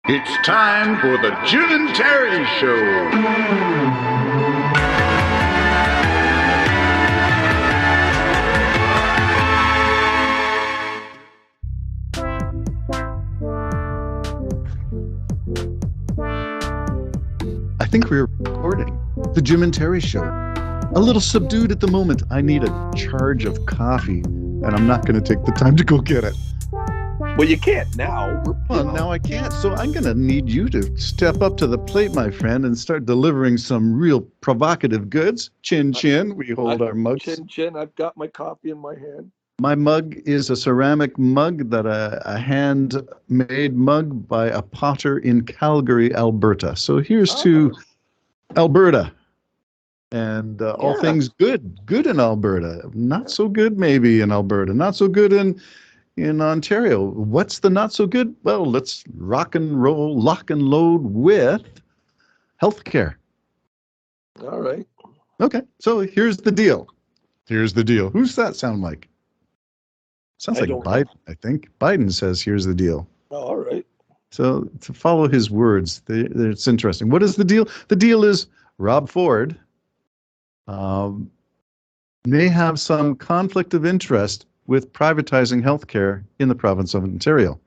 It's time for the Jim and Terry Show. I think we're recording the Jim and Terry Show. A little subdued at the moment. I need a charge of coffee, and I'm not going to take the time to go get it. Well, you can't now. Well, now I can't. So I'm going to need you to step up to the plate, my friend, and start delivering some real provocative goods. Chin, chin. We hold our mugs. Chin, chin. I've got my coffee in my hand. My mug is a ceramic mug that a handmade mug by a potter in Calgary, Alberta. So here's to Alberta. And all things good in Alberta. Not so good maybe in Alberta. Not so good in Ontario. What's the not so good? Well, let's rock and roll, lock and load with healthcare. All right. Okay, so here's the deal. Here's the deal. Who's that sound like? Sounds like Biden, I think. Biden says, here's the deal. Oh, all right. So to follow his words, it's interesting. What is the deal? The deal is Rob Ford may have some conflict of interest with privatizing healthcare in the province of Ontario.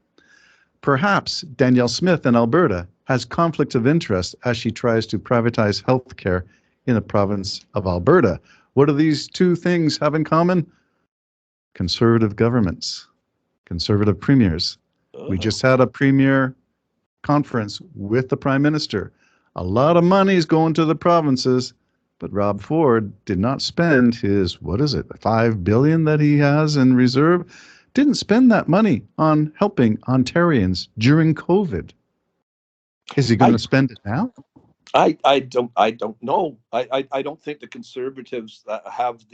Perhaps Danielle Smith in Alberta has conflict of interest as she tries to privatize healthcare in the province of Alberta. What do these two things have in common? Conservative governments, conservative premiers. We just had a premier conference with the prime minister. A lot of money is going to the provinces, but Rob Ford did not spend his, $5 billion that he has in reserve, didn't spend that money on helping Ontarians during COVID. Is he going to spend it now? I don't know. I don't think the Conservatives have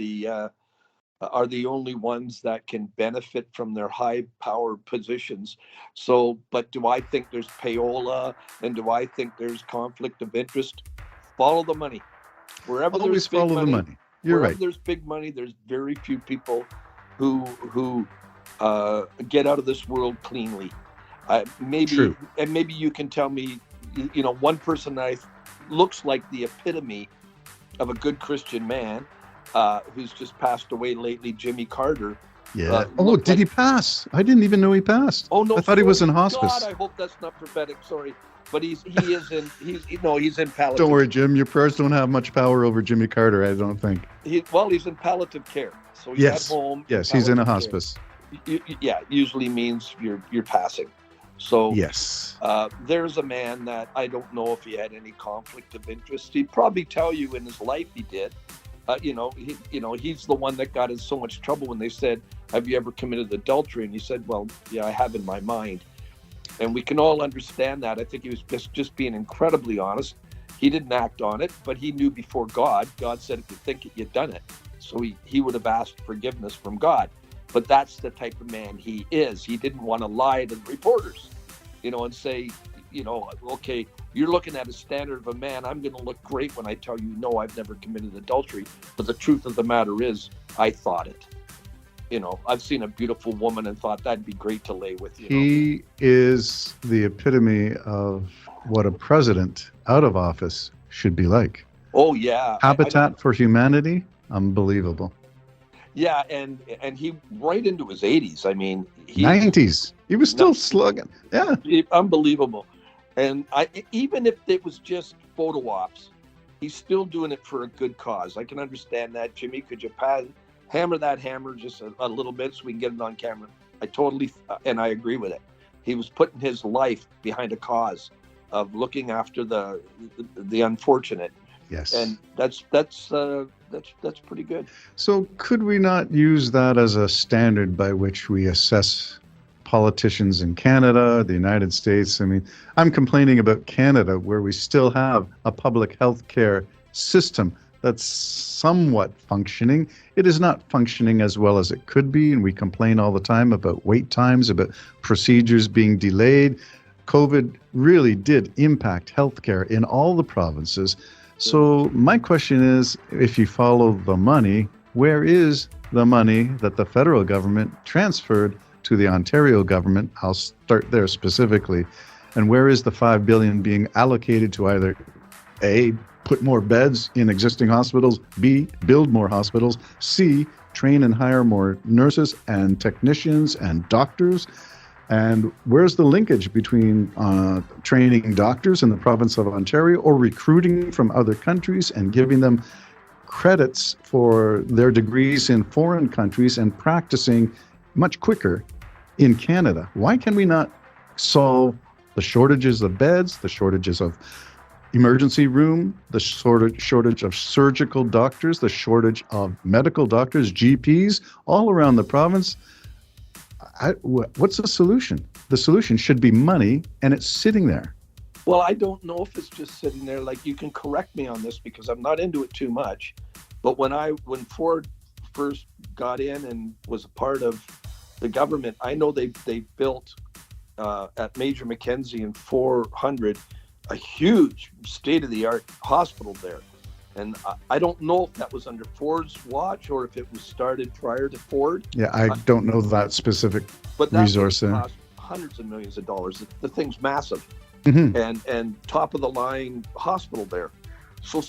are the only ones that can benefit from their high power positions. So, but do I think there's payola and do I think there's conflict of interest? Follow the money. Wherever Always there's follow the money. You're right. There's big money. There's very few people who get out of this world cleanly. True. And maybe you can tell me, one person that looks like the epitome of a good Christian man, who's just passed away lately, Jimmy Carter. Yeah. Did he pass? I didn't even know he passed. Oh no! I thought he was in hospice. God, I hope that's not prophetic. Sorry, but he's in palliative. Don't worry, Jim. Your prayers don't have much power over Jimmy Carter, I don't think. He's in palliative care, so he's at home. Yes, he's in a hospice. Usually means you're passing. So yes, there's a man that I don't know if he had any conflict of interest. He'd probably tell you in his life he did. He's the one that got in so much trouble when they said, "Have you ever committed adultery?" And he said, "Well, yeah, I have in my mind." And we can all understand that. I think he was just being incredibly honest. He didn't act on it, but he knew before God. God said, "If you think it, you've done it." So he would have asked forgiveness from God. But that's the type of man he is. He didn't want to lie to the reporters, and say, okay, you're looking at a standard of a man. I'm going to look great when I tell you, no, I've never committed adultery. But the truth of the matter is, I thought it. I've seen a beautiful woman and thought that'd be great to lay with. He is the epitome of what a president out of office should be like. Oh, yeah. Habitat for Humanity, unbelievable. Yeah, and he right into his 80s. I mean, 90s. He was still slugging. Yeah, unbelievable. And even if it was just photo ops, he's still doing it for a good cause. I can understand that. Jimmy, could you hammer that hammer just a little bit so we can get it on camera? I totally, and I agree with it. He was putting his life behind a cause of looking after the unfortunate. Yes, and that's pretty good. So could we not use that as a standard by which we assess politicians in Canada, the United States? I mean, I'm complaining about Canada, where we still have a public health care system that's somewhat functioning. It is not functioning as well as it could be, and we complain all the time about wait times, about procedures being delayed. COVID really did impact healthcare in all the provinces. So my question is, if you follow the money, where is the money that the federal government transferred to the Ontario government? I'll start there specifically. And where is the $5 billion being allocated to either A, put more beds in existing hospitals, B, build more hospitals, C, train and hire more nurses and technicians and doctors? And where's the linkage between training doctors in the province of Ontario or recruiting from other countries and giving them credits for their degrees in foreign countries and practicing much quicker in Canada? Why can we not solve the shortages of beds, the shortages of emergency room, the shortage of surgical doctors, the shortage of medical doctors, GPs, all around the province? What's the solution? The solution should be money, and it's sitting there. Well, I don't know if it's just sitting there. Like, you can correct me on this because I'm not into it too much. But when Ford first got in and was a part of the government, I know they built at Major Mackenzie in 400 a huge state-of-the-art hospital there. And I don't know if that was under Ford's watch or if it was started prior to Ford. Yeah, I don't know that specific but that resource there. Cost hundreds of millions of dollars. The thing's massive. Mm-hmm. And top of the line hospital there. So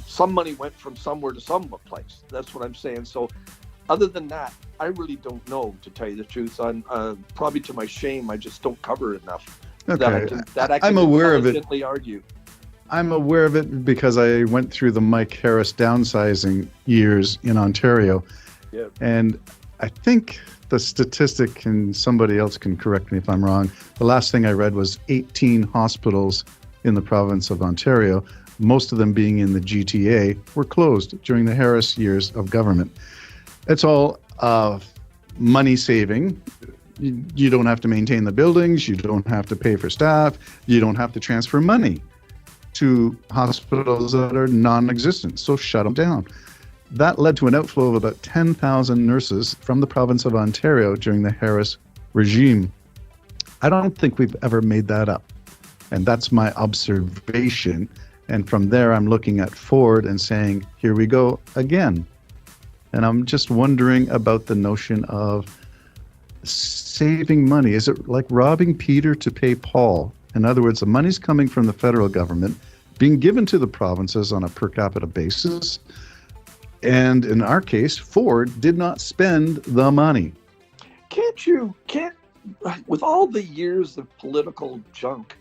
some money went from somewhere to some place. That's what I'm saying. So other than that, I really don't know, to tell you the truth. I'm probably to my shame, I just don't cover it enough. Okay. That I can I'm aware of it. intelligently argue. I'm aware of it because I went through the Mike Harris downsizing years in Ontario. Yeah. And I think the statistic, and somebody else can correct me if I'm wrong, the last thing I read was 18 hospitals in the province of Ontario, most of them being in the GTA, were closed during the Harris years of government. It's all money saving. You don't have to maintain the buildings. You don't have to pay for staff. You don't have to transfer money to hospitals that are non-existent. So shut them down. That led to an outflow of about 10,000 nurses from the province of Ontario during the Harris regime. I don't think we've ever made that up. And that's my observation. And from there, I'm looking at Ford and saying, here we go again. And I'm just wondering about the notion of saving money. Is it like robbing Peter to pay Paul? In other words, the money's coming from the federal government, being given to the provinces on a per capita basis. And in our case, Ford did not spend the money. With all the years of political junk,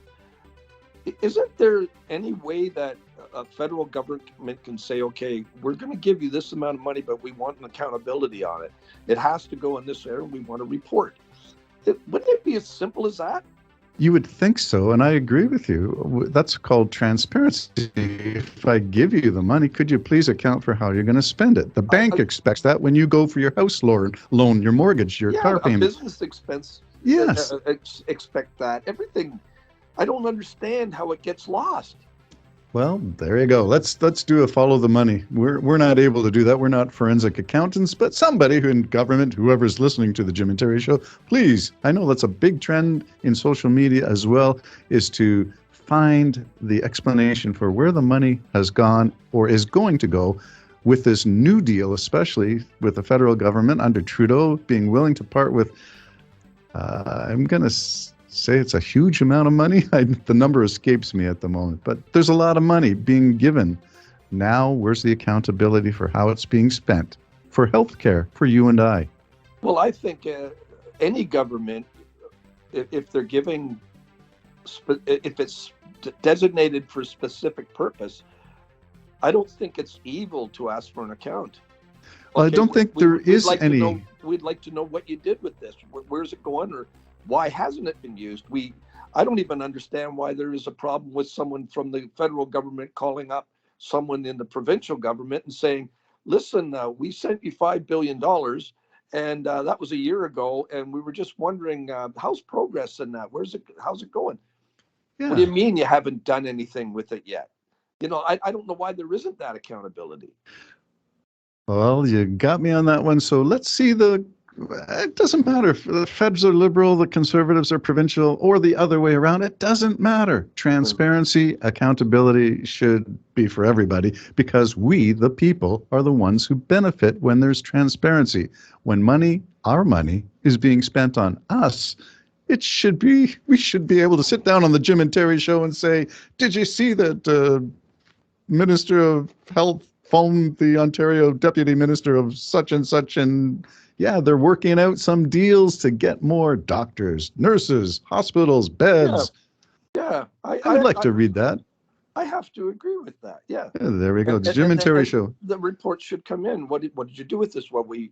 isn't there any way that a federal government can say, okay, we're going to give you this amount of money, but we want an accountability on it. It has to go in this area. We want to report. Wouldn't it be as simple as that? You would think so, and I agree with you. That's called transparency. If I give you the money, could you please account for how you're going to spend it? The bank expects that when you go for your house loan, your mortgage, your car payment. Business expense. Yes. Expect that. Everything. I don't understand how it gets lost. Well, there you go. Let's do a follow the money. We're not able to do that. We're not forensic accountants, but somebody who in government, whoever's listening to the Jim and Terry Show, please. I know that's a big trend in social media as well, is to find the explanation for where the money has gone or is going to go with this new deal, especially with the federal government under Trudeau being willing to part with, I'm going to say it's a huge amount of money. The number escapes me at the moment, but there's a lot of money being given. Now, where's the accountability for how it's being spent for healthcare for you and I? Well, I think any government, if they're giving, if it's designated for a specific purpose, I don't think it's evil to ask for an account. Well, I don't think there is any. We'd like to know what you did with this. Where's it going, or why hasn't it been used? I don't even understand why there is a problem with someone from the federal government calling up someone in the provincial government and saying, listen, we sent you $5 billion and that was a year ago. And we were just wondering, how's progress in that? How's it going? Yeah. What do you mean you haven't done anything with it yet? I don't know why there isn't that accountability. Well, you got me on that one. So let's see it doesn't matter if the feds are liberal, the conservatives are provincial, or the other way around. It doesn't matter. Transparency, accountability should be for everybody because we, the people, are the ones who benefit when there's transparency. When our money is being spent on us we should be able to sit down on the Jim and Terry show and say, did you see that Minister of Health phoned the Ontario Deputy Minister of such and such, and yeah, they're working out some deals to get more doctors, nurses, hospitals, Yeah, beds. yeah. I would like to read that. I have to agree with that. Yeah. Yeah, there we go. The Jim and Terry show. The report should come in. What did you do with this? Well, we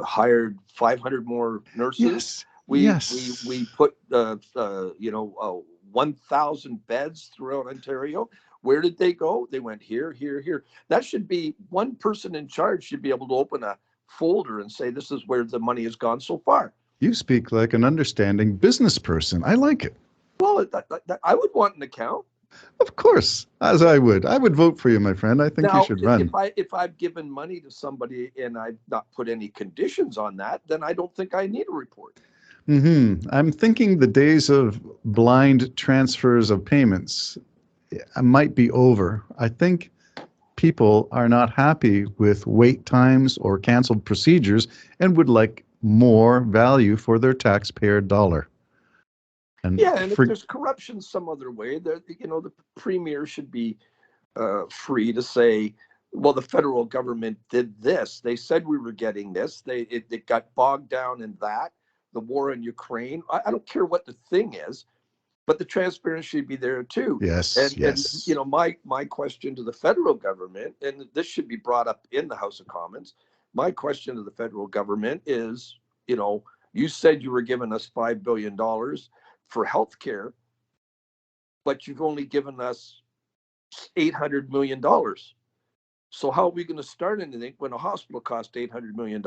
hired 500 more nurses. Yes. We put 1,000 beds throughout Ontario. Where did they go? They went here, here, here. That should be one person in charge should be able to open a folder and say, this is where the money has gone so far. You speak like an understanding business person. I like it. Well, I would want an account. Of course, as I would. I would vote for you, my friend. I think you should run. If I've given money to somebody and I've not put any conditions on that, then I don't think I need a report. I'm thinking the days of blind transfers of payments might be over. I think people are not happy with wait times or canceled procedures and would like more value for their taxpayer dollar. And if there's corruption some other way, the premier should be free to say, well, the federal government did this. They said we were getting this. It got bogged down in that. The war in Ukraine. I don't care what the thing is, but the transparency should be there too. Yes. And my question to the federal government, and this should be brought up in the House of Commons. My question to the federal government is, you said you were giving us $5 billion for healthcare, but you've only given us $800 million. So how are we going to start anything when a hospital costs $800 million?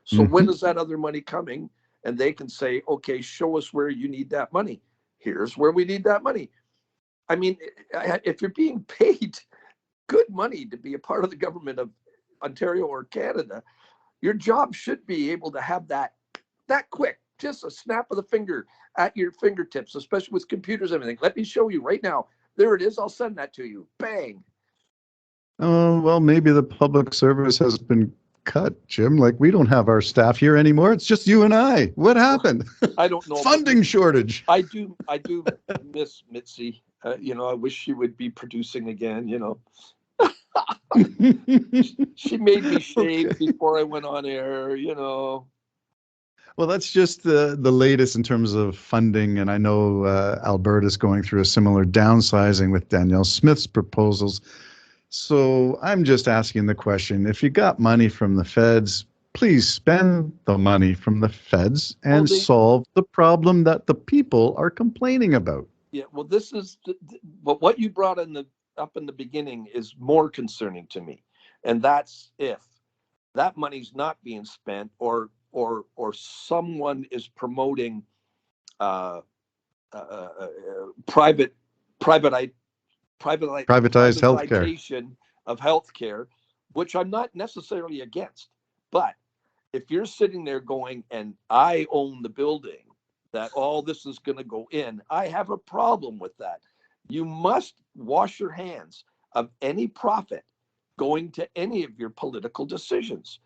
So when is that other money coming? And they can say, okay, show us where you need that money. Here's where we need that money. I mean, if you're being paid good money to be a part of the government of Ontario or Canada, your job should be able to have that quick, just a snap of the finger at your fingertips, especially with computers and everything. Let me show you right now. There it is. I'll send that to you. Bang. Oh, well, maybe the public service has been cut, Jim. Like, we don't have our staff here anymore. It's just you and I. What happened? I don't know. Funding shortage. I do miss Mitzi. I wish she would be producing again, She made me shave before I went on air, Well, that's just the latest in terms of funding. And I know Alberta's going through a similar downsizing with Danielle Smith's proposals. So I'm just asking the question, if you got money from the feds, please spend the money from the feds and solve the problem that the people are complaining about. Yeah, well, this is what you brought up in the beginning is more concerning to me. And that's if that money's not being spent or someone is promoting privatized healthcare of healthcare, which I'm not necessarily against. But if you're sitting there going, and I own the building that all this is going to go in, I have a problem with that. You must wash your hands of any profit going to any of your political decisions,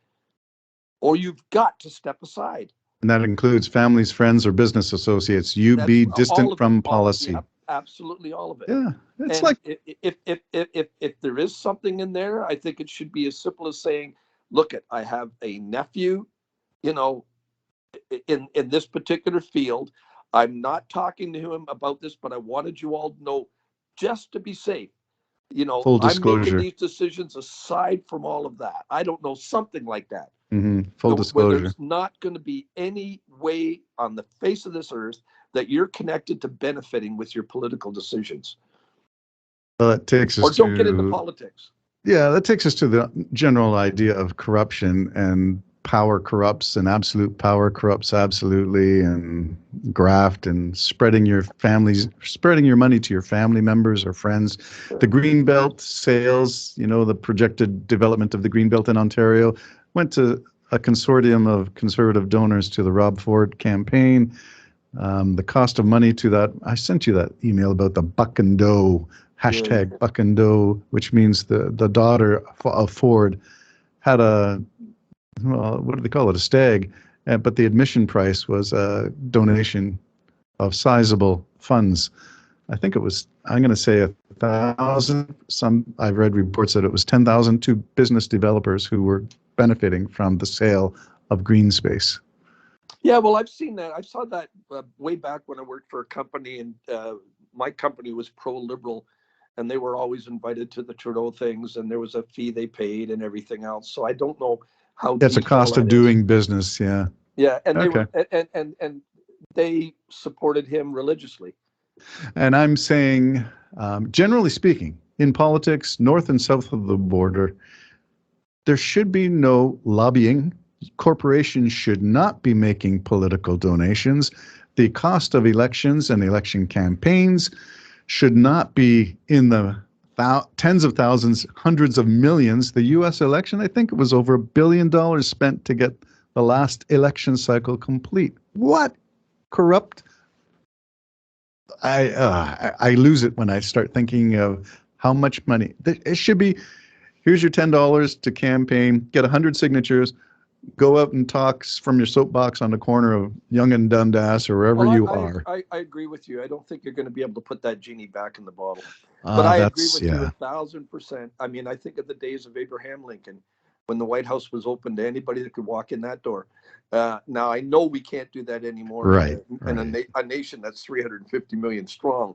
or you've got to step aside. And that includes families, friends, or business associates. You be distant from policy. Absolutely, all of it. Yeah, it's and like if there is something in there, I think it should be as simple as saying, "Look, I have a nephew, in this particular field. I'm not talking to him about this, but I wanted you all to know, just to be safe. Full disclosure. I'm making these decisions aside from all of that. I don't know, something like that. Full disclosure. Where there's not going to be any way on the face of this earth that you're connected to benefiting with your political decisions. Well, that takes us or don't get into politics. Yeah, that takes us to the general idea of corruption, and power corrupts, and absolute power corrupts absolutely, and graft, and spreading your money to your family members or friends. The Greenbelt sales, the projected development of the Greenbelt in Ontario went to a consortium of conservative donors to the Rob Ford campaign. The cost of money to that, I sent you that email about the buck and doe, hashtag buck and doe, which means the daughter of Ford had what do they call it? A stag, but the admission price was a donation of sizable funds. I think it was, I'm going to say 1,000. I've read reports that it was 10,000 to business developers who were benefiting from the sale of green space. Yeah, well, I've seen that. I saw that way back when I worked for a company, and my company was pro-liberal, and they were always invited to the Trudeau things, and there was a fee they paid and everything else. So I don't know how That's a deep all cost of that is. doing business, yeah. Yeah, and they Okay. were and they supported him religiously. And I'm saying, generally speaking, in politics, north and south of the border, there should be no lobbying. Corporations should not be making political donations. The cost of elections and election campaigns should not be in the tens of thousands, hundreds of millions. The U.S. election, I think it was over $1 billion spent to get the last election cycle complete. What corrupt? I lose it when I start thinking of how much money. It should be, here's your $10 to campaign, get 100 signatures, go out and talk from your soapbox on the corner of Yonge and Dundas or wherever you are. I agree with you. I don't think you're going to be able to put that genie back in the bottle. But I agree with you 1,000%. I mean, I think of the days of Abraham Lincoln when the White House was open to anybody that could walk in that door. Now, I know we can't do that anymore. Right. In a nation that's 350 million strong.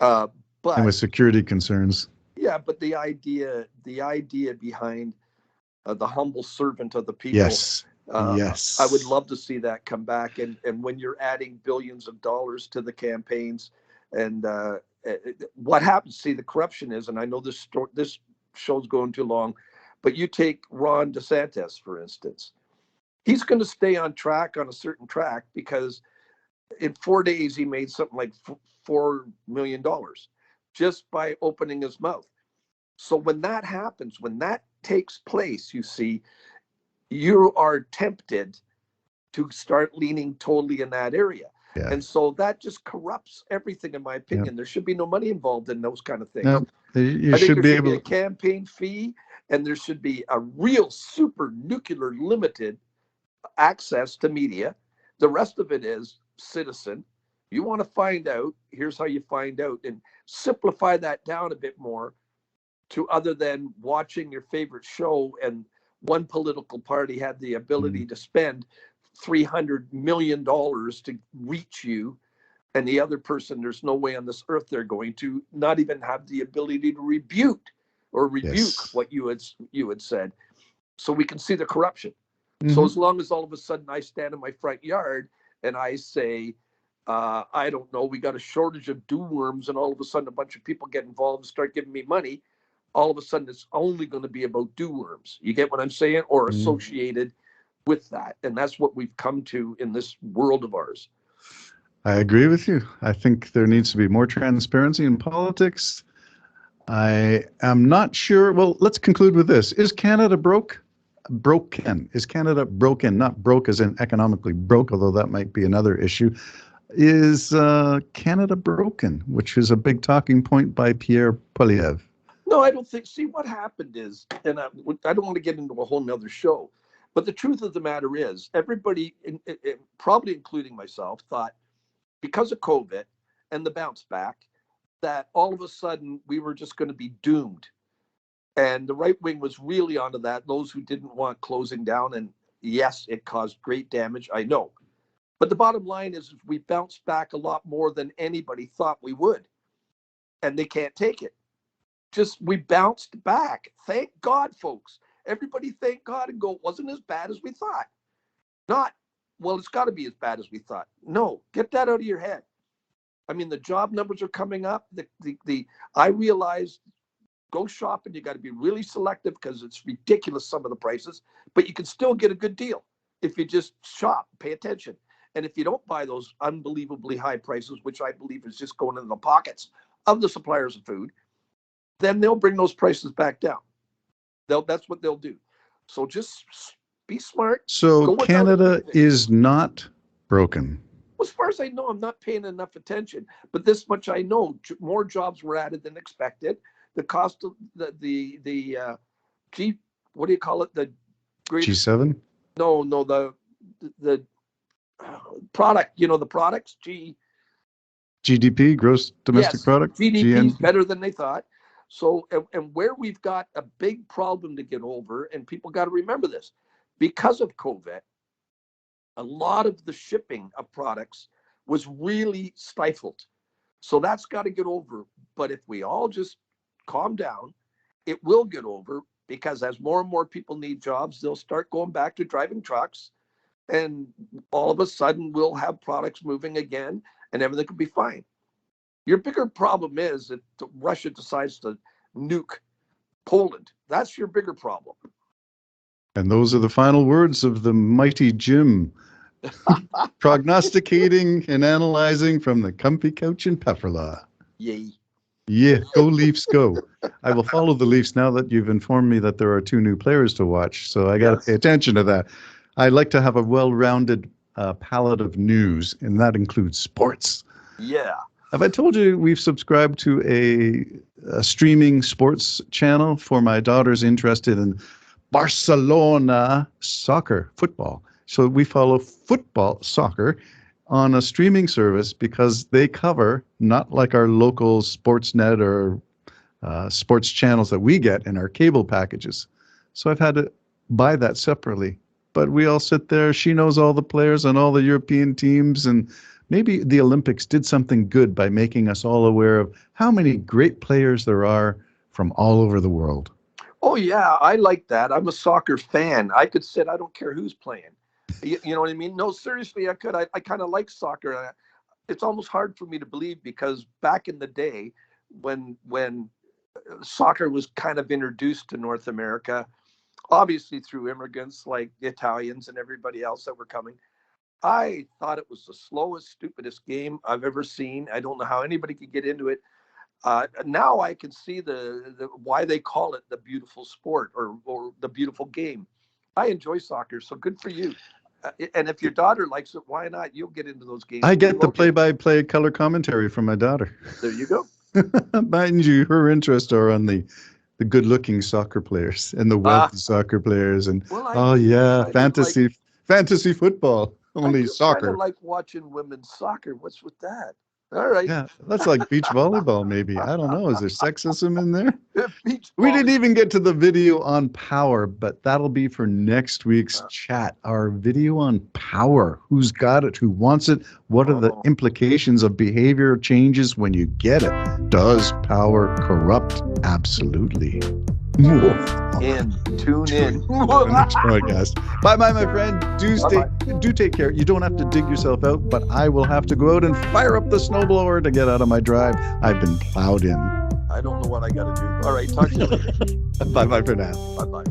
And But with security concerns. yeah, but the idea behind the humble servant of the people. Yes. Yes. I would love to see that come back. And when you're adding billions of dollars to the campaigns, and what happens? See, the corruption is, and I know this show's going too long, but you take Ron DeSantis, for instance. He's going to stay on track on a certain track because in 4 days he made something like $4 million just by opening his mouth. So when that happens, when that takes place, you see, you are tempted to start leaning totally in that area. Yeah. And so that just corrupts everything, in my opinion. Yeah. There should be no money involved in those kind of things. No, you I think should there be should able be a campaign fee, and there should be a real super nuclear limited access to media. The rest of it is citizen. You want to find out, here's how you find out, and simplify that down a bit more to other than watching your favorite show, and one political party had the ability to spend $300 million to reach you, and the other person, there's no way on this earth they're going to not even have the ability to rebuke what you had said. So we can see the corruption. So as long as all of a sudden I stand in my front yard and I say, I don't know, we got a shortage of dew worms, and all of a sudden a bunch of people get involved and start giving me money, all of a sudden it's only going to be about dew worms. You get what I'm saying? Or associated with that. And that's what we've come to in this world of ours. I agree with you. I think there needs to be more transparency in politics. I am not sure. Well, let's conclude with this. Is Canada broken? Is Canada broken? Not broke as in economically broke, although that might be another issue. Is Canada broken, which is a big talking point by Pierre Poilievre? No, I don't think. See, what happened is, and I don't want to get into a whole nother show, but the truth of the matter is, everybody, probably including myself, thought because of COVID and the bounce back, that all of a sudden we were just going to be doomed. And the right wing was really onto that, those who didn't want closing down. And yes, it caused great damage, I know. But the bottom line is we bounced back a lot more than anybody thought we would. And they can't take it. Just we bounced back. Thank God, folks. Everybody thank God and go, it wasn't as bad as we thought. Not, well, it's got to be as bad as we thought. No, get that out of your head. I mean, the job numbers are coming up. I realize, go shopping, you got to be really selective because it's ridiculous, some of the prices, but you can still get a good deal if you just shop, pay attention. And if you don't buy those unbelievably high prices, which I believe is just going into the pockets of the suppliers of food, then they'll bring those prices back down. That's what they'll do. So just be smart. So Canada is not broken. As far as I know, I'm not paying enough attention, but this much I know: more jobs were added than expected. The cost of the what do you call it? The G7? No, the the product, the products, GDP, gross domestic yes, product. GDP is better than they thought. So, and where we've got a big problem to get over, and people got to remember this, because of COVID, a lot of the shipping of products was really stifled. So that's got to get over. But if we all just calm down, it will get over, because as more and more people need jobs, they'll start going back to driving trucks. And all of a sudden, we'll have products moving again and everything could be fine. Your bigger problem is that Russia decides to nuke Poland. That's your bigger problem. And those are the final words of the mighty Jim, prognosticating and analyzing from the comfy couch in Pefferlaw. Yay. Yeah, go Leafs, go. I will follow the Leafs now that you've informed me that there are 2 new players to watch, so I got to pay attention to that. I like to have a well-rounded palette of news, and that includes sports. Yeah. Have I told you we've subscribed to a streaming sports channel for my daughters interested in Barcelona soccer, football? So we follow football, soccer, on a streaming service because they cover, not like our local Sportsnet or sports channels that we get in our cable packages. So I've had to buy that separately. But we all sit there. She knows all the players on all the European teams, and maybe the Olympics did something good by making us all aware of how many great players there are from all over the world. Oh, yeah, I like that. I'm a soccer fan. I could sit, I don't care who's playing. You know what I mean? No, seriously, I could. I kind of like soccer. It's almost hard for me to believe, because back in the day when soccer was kind of introduced to North America, obviously through immigrants like the Italians and everybody else that were coming, I thought it was the slowest, stupidest game I've ever seen. I don't know how anybody could get into it. Now I can see the why they call it the beautiful sport or the beautiful game. I enjoy soccer, so good for you. And if your daughter likes it, why not? You'll get into those games. I get the play-by-play color commentary from my daughter. There you go. Mind you, her interests are on the good-looking soccer players and the wealthy soccer players, and fantasy football. Only soccer. I kind of like watching women's soccer. What's with that? All right. Yeah, that's like beach volleyball, maybe. I don't know. Is there sexism in there? We didn't even get to the video on power, but that'll be for next week's chat. Our video on power. Who's got it? Who wants it? What are the implications of behavior changes when you get it? Does power corrupt? Absolutely. Tune in. Next podcast. Bye, my friend. Do take care. You don't have to dig yourself out, but I will have to go out and fire up the snowblower to get out of my drive. I've been plowed in. I don't know what I got to do. All right, talk to you later. Bye for now. Bye.